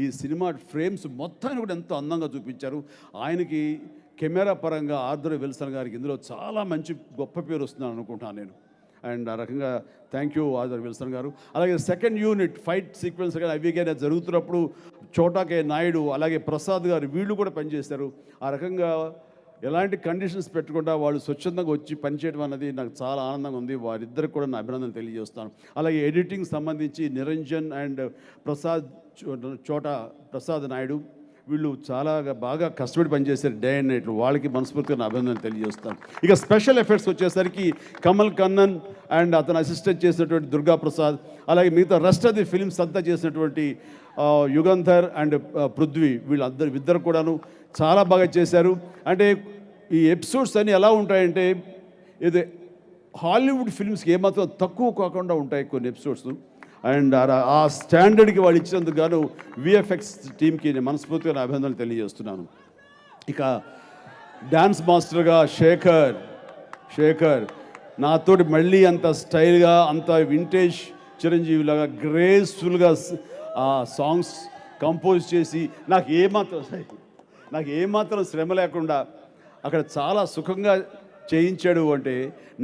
ఈ సినిమా ఫ్రేమ్స్ మొత్తాన్ని కూడా ఎంతో అందంగా చూపించారు. ఆయనకి కెమెరా పరంగా ఆర్థర్ విల్సన్ గారికి ఇందులో చాలా మంచి గొప్ప పేరు వస్తుందని అనుకుంటున్నాను నేను. అండ్ ఆ రకంగా థ్యాంక్ యూ ఆర్థర్ విల్సన్ గారు. అలాగే సెకండ్ యూనిట్ ఫైట్ సీక్వెన్స్ కానీ అవి కానీ జరుగుతున్నప్పుడు చోటాకే నాయుడు అలాగే ప్రసాద్ గారు వీళ్ళు కూడా పనిచేశారు. ఆ రకంగా ఎలాంటి కండిషన్స్ పెట్టకుండా వాళ్ళు స్వచ్ఛందంగా వచ్చి పనిచేయడం అన్నది నాకు చాలా ఆనందంగా ఉంది. వారిద్దరికి కూడా నా అభినందనలు తెలియజేస్తాను. అలాగే ఎడిటింగ్ సంబంధించి నిరంజన్ అండ్ ప్రసాద్ నాయుడు వీళ్ళు చాలా బాగా కష్టపడి పనిచేశారు డే అండ్ నైట్. వాళ్ళకి మనస్ఫూర్తిగా నా అభినందనలు తెలియజేస్తాను. ఇక స్పెషల్ ఎఫెక్ట్స్ వచ్చేసరికి కమల్ కన్నన్ అండ్ అతను అసిస్టెంట్ చేసినటువంటి దుర్గా ప్రసాద్, అలాగే మిగతా రెస్ట్ ఆఫ్ ది ఫిల్మ్స్ అంతా చేసినటువంటి యుగంధర్ అండ్ పృథ్వీ వీళ్ళిద్దరు కూడాను చాలా బాగా చేశారు. అంటే ఈ ఎపిసోడ్స్ అన్నీ ఎలా ఉంటాయంటే ఇది హాలీవుడ్ ఫిల్మ్స్కి ఏమాత్రం తక్కువ కాకుండా ఉంటాయి కొన్ని ఎపిసోడ్స్. అండ్ ఆ స్టాండర్డ్కి వాళ్ళు ఇచ్చినందుకు గాను విఎఫ్ఎక్స్ టీమ్కి నేను మనస్ఫూర్తిగా అభినందనలు తెలియజేస్తున్నాను. ఇక డ్యాన్స్ మాస్టర్గా శేఖర్ నాతోటి మళ్ళీ అంత స్టైల్గా అంత వింటేజ్ చిరంజీవిలాగా గ్రేస్ఫుల్గా ఆ సాంగ్స్ కంపోజ్ చేసి నాకు ఏమాత్రం శ్రమ లేకుండా అక్కడ చాలా సుఖంగా చేయించాడు. అంటే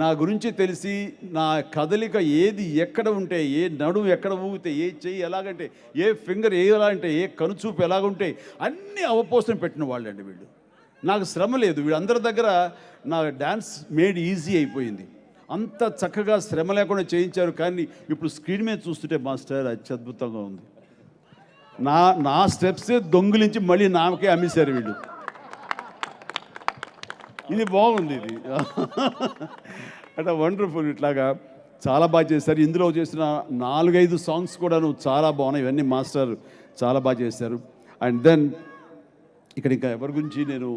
నా గురించి తెలిసి నా కదలిక ఏది ఎక్కడ ఉంటే, ఏ నడుము ఎక్కడ ఊగితే, ఏ చెయ్యి ఎలాగంటే, ఏ ఫింగర్ ఎలా అంటే, ఏ కనుచూపు ఎలాగుంటే అన్నీ అవపోసం పెట్టిన వాళ్ళండి వీళ్ళు. నాకు శ్రమ లేదు. వీళ్ళందరి దగ్గర నా డ్యాన్స్ మేడ్ ఈజీ అయిపోయింది. అంత చక్కగా శ్రమ లేకుండా చేయించారు. కానీ ఇప్పుడు స్క్రీన్ మీద చూస్తుంటే మాస్టర్ అత్యద్భుతంగా ఉంది. నా స్టెప్సే దొంగిలించి మళ్ళీ నాకే అమ్మేశారు వీళ్ళు. ఇది బాగుంది. ఇది అంటే వండర్ఫుల్. ఇట్లాగా చాలా బాగా చేశారు. ఇందులో చేసిన 4-5 సాంగ్స్ కూడాను చాలా బాగున్నాయి. ఇవన్నీ మాస్టర్ చాలా బాగా చేశారు. అండ్ దెన్ ఇక్కడ ఇంకా ఎవరి గురించి నేను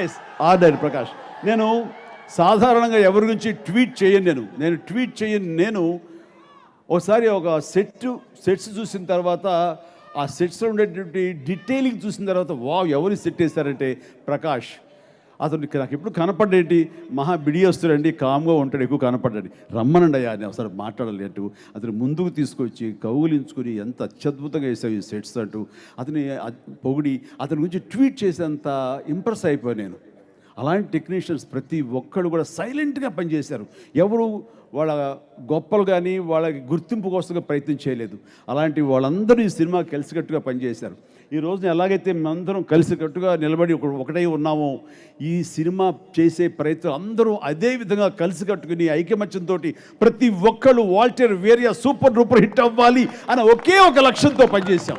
ఎస్ ఆర్డర్ ప్రకాష్. నేను సాధారణంగా ఎవరి గురించి ట్వీట్ చేయను. నేను ఒకసారి ఒక సెట్స్ చూసిన తర్వాత ఆ సెట్స్లో ఉండేటువంటి డీటెయిలింగ్ చూసిన తర్వాత ఎవరు సెట్ వేస్తారంటే ప్రకాష్. అతను నాకు ఎప్పుడు కనపడ్డేంటి, మహా బిడియొస్తాడండి, కామ్గా ఉంటాడు, ఎక్కువ కనపడ్డాడు. రమ్మనండి అయ్యా అని ఒకసారి మాట్లాడలేటు అతను ముందుకు తీసుకొచ్చి కౌగులించుకుని ఎంత అత్యద్భుతంగా వేసావు ఈ సెట్స్ అంటూ అతని పొగిడి అతని గురించి ట్వీట్ చేసేంత ఇంప్రెస్ అయిపోయాను నేను. అలాంటి టెక్నీషియన్స్ ప్రతి ఒక్కరు కూడా సైలెంట్గా పనిచేశారు. ఎవరు వాళ్ళ గొప్పలు కానీ వాళ్ళకి గుర్తింపు కోసం ప్రయత్నం చేయలేదు. అలాంటి వాళ్ళందరూ ఈ సినిమా కలిసికట్టుగా పనిచేశారు. ఈ రోజున ఎలాగైతే మేమందరం కలిసికట్టుగా నిలబడి ఒకటై ఉన్నామో, ఈ సినిమా చేసే ప్రయత్నం అందరూ అదే విధంగా కలిసికట్టుకుని ఐకమత్యంతో ప్రతి ఒక్కళ్ళు వాల్టర్ వేరియా సూపర్ డూపర్ హిట్ అవ్వాలి అనే ఒకే ఒక లక్ష్యంతో పనిచేశాం.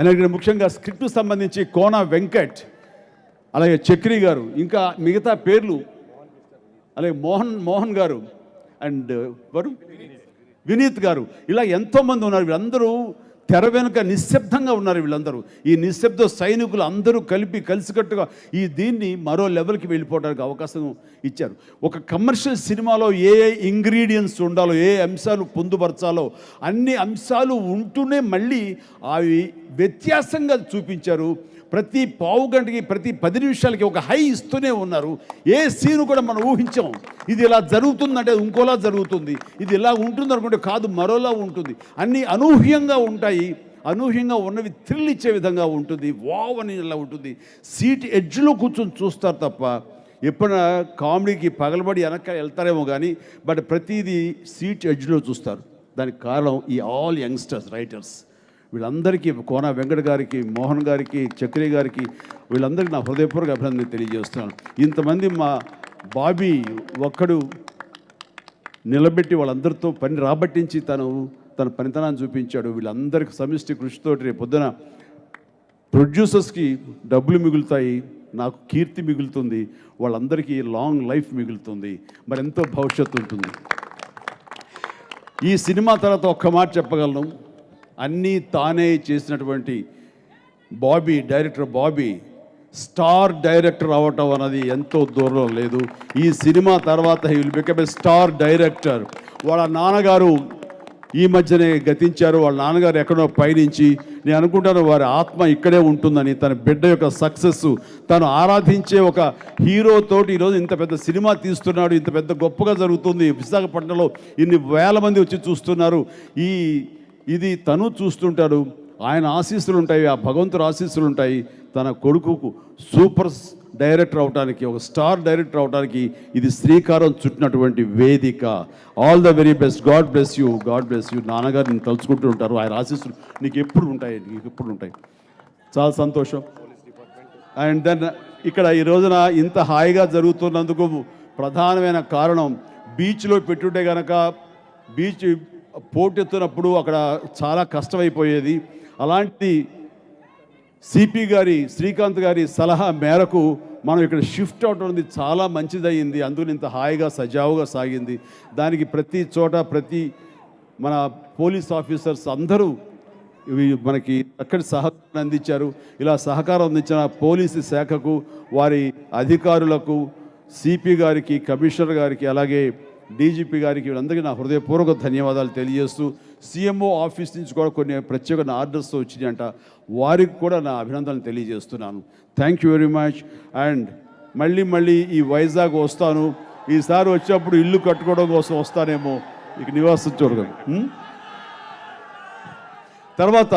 అలాగే ముఖ్యంగా స్క్రిప్ట్ సంబంధించి కోన వెంకట్, అలాగే చక్రి గారు, ఇంకా మిగతా పేర్లు, అలాగే మోహన్ గారు అండ్ వినీత్ గారు, ఇలా ఎంతోమంది ఉన్నారు. వీళ్ళందరూ తెర వెనుక నిశ్శబ్దంగా ఉన్నారు. వీళ్ళందరూ ఈ నిశ్శబ్ద సైనికులు అందరూ కలిసికట్టుగా దీన్ని మరో లెవెల్కి వెళ్ళిపోవడానికి అవకాశం ఇచ్చారు. ఒక కమర్షియల్ సినిమాలో ఏ ఇంగ్రీడియంట్స్ ఉండాలో, ఏ అంశాలు పొందుపరచాలో అన్ని అంశాలు ఉంటూనే మళ్ళీ అవి వ్యత్యాసంగా చూపించారు. ప్రతి పావు గంటకి ప్రతి 10 నిమిషాలకి ఒక హై ఇస్తూనే ఉన్నారు. ఏ సీను కూడా మనం ఊహించాం ఇది ఇలా జరుగుతుందంటే ఇంకోలా జరుగుతుంది, ఇది ఇలా ఉంటుంది అనుకుంటే కాదు మరోలా ఉంటుంది. అన్నీ అనూహ్యంగా ఉంటాయి. అనూహ్యంగా ఉన్నవి థ్రిల్ ఇచ్చే విధంగా ఉంటుంది. వావ్ అని ఇలా ఉంటుంది. సీట్ ఎడ్జ్లో కూర్చొని చూస్తారు తప్ప ఎప్పుడైనా కామెడీకి పగలబడి వెనక వెళ్తారేమో కానీ బట్ ప్రతిదీ సీట్ ఎడ్జ్లో చూస్తారు. దానికి కారణం ఈ ఆల్ యంగ్స్టర్స్ రైటర్స్. వీళ్ళందరికీ కోన వెంకట గారికి, మోహన్ గారికి, చక్రి గారికి, వీళ్ళందరికీ నా హృదయపూర్వక అభినందన తెలియజేస్తున్నాను. ఇంతమంది మా బాబీ ఒక్కడు నిలబెట్టి వాళ్ళందరితో పని రాబట్టించి తన పనితనాన్ని చూపించాడు. వీళ్ళందరికీ సమిష్టి కృషితోటి రేపు పొద్దున ప్రొడ్యూసర్స్కి డబ్బులు మిగులుతాయి, నాకు కీర్తి మిగులుతుంది, వాళ్ళందరికీ లాంగ్ లైఫ్ మిగులుతుంది, మరెంతో భవిష్యత్తు ఉంటుంది. ఈ సినిమా తర్వాత ఒక్క మాట చెప్పగలను, అన్నీ తానే చేసినటువంటి డైరెక్టర్ బాబీ స్టార్ డైరెక్టర్ అవ్వటం అన్నది ఎంతో దూరం లేదు. ఈ సినిమా తర్వాత he will become a star director. వాళ్ళ నాన్నగారు ఈ మధ్యనే గతించారు. వాళ్ళ నాన్నగారు ఎక్కడో పయనించి, నేను అనుకుంటాను వారి ఆత్మ ఇక్కడే ఉంటుందని. తన బిడ్డ యొక్క సక్సెస్, తను ఆరాధించే ఒక హీరోతోటి ఈరోజు ఇంత పెద్ద సినిమా తీస్తున్నాడు, ఇంత పెద్ద గొప్పగా జరుగుతుంది. విశాఖపట్నంలో ఇన్ని వేల మంది వచ్చి చూస్తున్నారు. ఇది తను చూస్తుంటాడు. ఆయన ఆశీస్సులు ఉంటాయి, ఆ భగవంతుడు ఆశీస్సులు ఉంటాయి. తన కొడుకుకు సూపర్ డైరెక్టర్ అవడానికి, ఒక స్టార్ డైరెక్టర్ అవడానికి ఇది శ్రీకారం చుట్టినటువంటి వేదిక. All the very best. God bless you. నాన్నగారు నేను తలుచుకుంటూ ఉంటారు. ఆయన ఆశీస్సులు నీకు ఎప్పుడు ఉంటాయి. చాలా సంతోషం. అండ్ దెన్ ఇక్కడ ఈ రోజున ఇంత హాయిగా జరుగుతున్నందుకు ప్రధానమైన కారణం బీచ్లో పెట్టుంటే కనుక బీచ్ పోటెత్తునప్పుడు అక్కడ చాలా కష్టమైపోయేది. అలాంటి సిపి గారి, శ్రీకాంత్ గారి సలహా మేరకు మనం ఇక్కడ షిఫ్ట్ అవడం చాలా మంచిదయ్యింది. అందులో ఇంత హాయిగా సజావుగా సాగింది. దానికి ప్రతి చోట మన పోలీస్ ఆఫీసర్స్ అందరూ మనకి చక్కటి సహకారం అందించారు. ఇలా సహకారం అందించిన పోలీసు శాఖకు, వారి అధికారులకు, సిపి గారికి, కమిషనర్ గారికి, అలాగే డీజీపీ గారికి, వీళ్ళందరికీ నా హృదయపూర్వక ధన్యవాదాలు తెలియజేస్తూ, సీఎంఓ ఆఫీస్ నుంచి కూడా కొన్ని ప్రత్యేక ఆర్డర్స్ వచ్చినాయంట, వారికి కూడా నా అభినందనలు తెలియజేస్తున్నాను. Thank you very much. And మళ్ళీ ఈ వైజాగ్ వస్తాను. ఈసారి వచ్చినప్పుడు ఇల్లు కట్టుకోవడం కోసం వస్తానేమో, ఇక నివాసం చూడగం. తర్వాత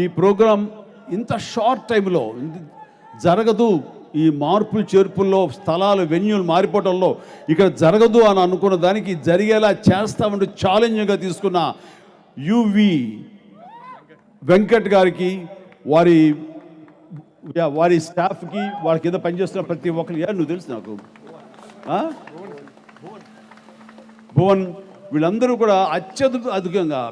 ఈ ప్రోగ్రాం ఇంత షార్ట్ టైంలో జరగదు. ఈ మార్పులు చేర్పుల్లో స్థలాలు, వెన్యూలు మారిపోవడంలో ఇక్కడ జరగదు అని అనుకున్న దానికి జరిగేలా చేస్తామంటూ ఛాలెంజ్గా తీసుకున్న యువి వెంకట్ గారికి, వారి స్టాఫ్కి, వాళ్ళ కింద పనిచేస్తున్న ప్రతి ఒక్కరికి, నువ్వు తెలుసు నాకు, భువన్, వీళ్ళందరూ కూడా అత్యధికంగా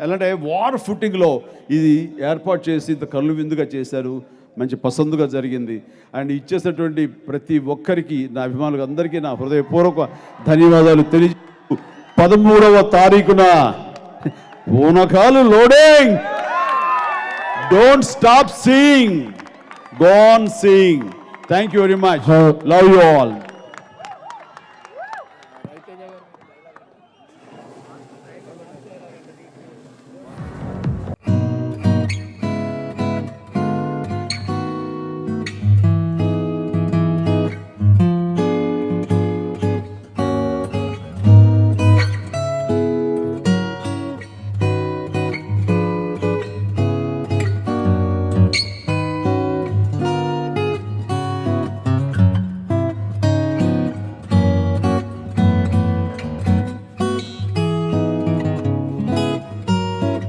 ఎలాంటి వార్ ఫుటింగ్లో ఇది ఏర్పాటు చేసి ఇంత కళ్ళు విందుగా చేశారు. మంచి పసందుగా జరిగింది. అండ్ ఇచ్చేసినటువంటి ప్రతి ఒక్కరికి, నా అభిమానులకు అందరికీ నా హృదయపూర్వక ధన్యవాదాలు తెలియజేస్తూ 13వ తారీఖున పూనకాలు loading. Don't stop seeing, go on seeing. Thank you very much. Love you all.